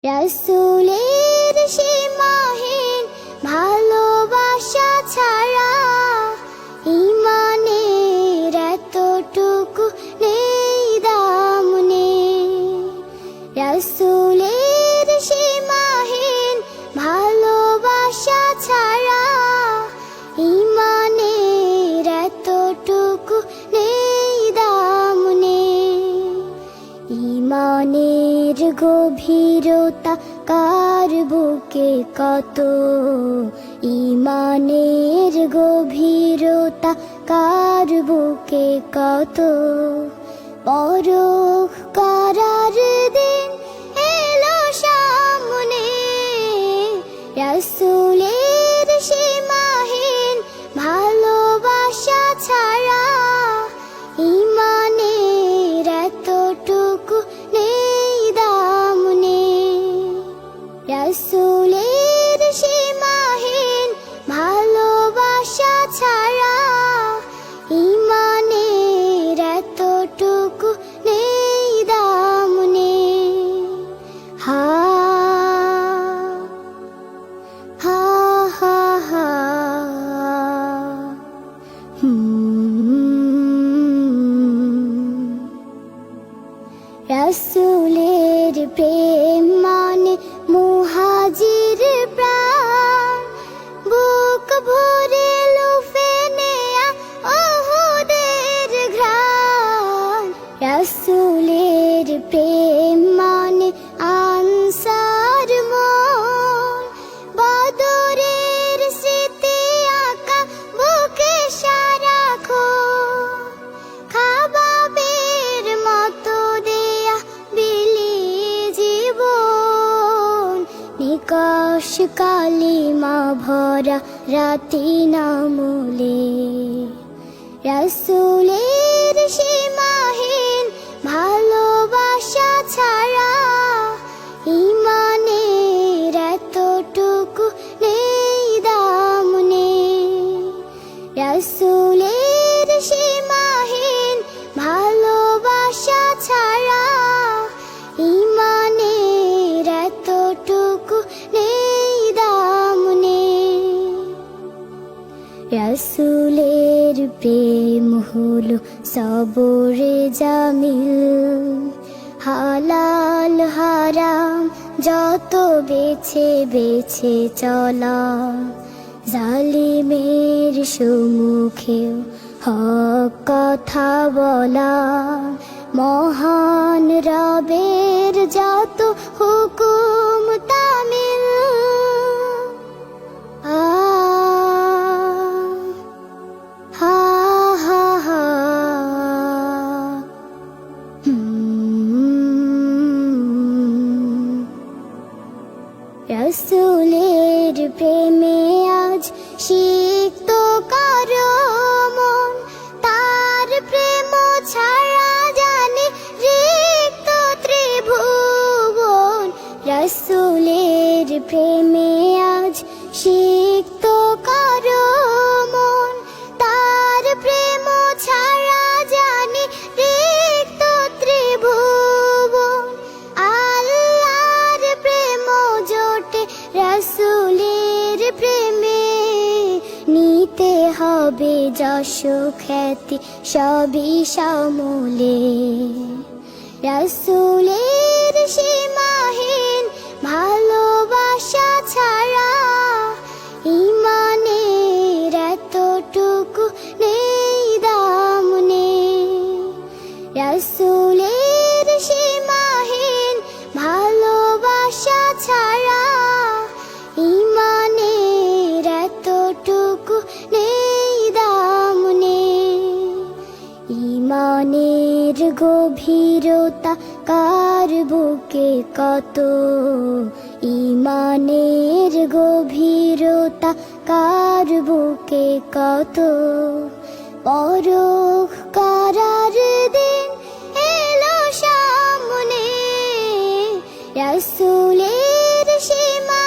রাসূলের সীমাহীন ভালোবাসা ছাড়া ঈমানের এতটুকু নেই দাম নেই। রাসূলের সীমাহীন ভালোবাসা ছাড়া ঈমানের এতটুকু নেই দাম নেই। ঈমানের গভীরতা কার বুকে কত, ঈমানের গভীরতা কার বুকে কত। পরখ করার দিন এলো সামনে, রাসূলের সীমাহীন ভালোবাসা ছাড়া ঈমানের এতটুকু নেই দাম নেই। রাসূলের সীমাহীন ভালোবাসা ছাড়া ঈমানের এতটুকু নেই দাম নেই। হা হা হা হা রাসূলের প্রেম মানে মুহাজির প্রাণ, বুক ভরে লুফে নেয়া উহুদের ঘ্রাণ। রাসূলের প্রেম মানে আনসার মন, বদরের স্মৃতি আঁকা বুকে সারাক্ষণ। খাবাবের মতো দেয়া বিলিয়ে জীবন, নিকষ কালিমা ভরা রাতি নামলে। রাসূলের সীমাহীন ভালোবাসা ছাড়া ঈমানের এতটুকু নেই দাম নেই। রাসূলের সীমাহীন ভালোবাসা ছাড়া ঈমানের এতটুকু নেই দাম নেই। রাসূলের প্রেম হলো সবরে জামিল, হালাল হারাম যত বেছে বেছে চলা। জালিমের সম্মুখেও হক কথা বলা, মহান রবের যত হুকুম তামিল। হা হা হা রাসূলের প্রেমে আজ সিক্ত কারো মন, তার প্রেম ছাড়া জানে রিক্ত ত্রিভুবন। রাসূলের প্রেমে আজ সিক্ত কারো মন, তার প্রেম ছাড়া জানে রিক্ত ত্রিভুবন। আল্লাহর প্রেম জোটে রাসূলের প্রেমে, নিতে হবে যশ খ্যাতি সবই সমূলে। রাসূলের সীমাহীন ভালোবাসা ছাড়া ঈমানের এতটুকু নেই দাম নেই। রাসূলের সীমাহীন ভালোবাসা ছাড়া ঈমানের এতটুকু নেই দাম নেই। ঈমানের গভীরতা কার বুকে কত, ঈমানের গভীরতা কার বুকে কত। পরখ করার দিন এলো সামনে, রাসূলের সীমা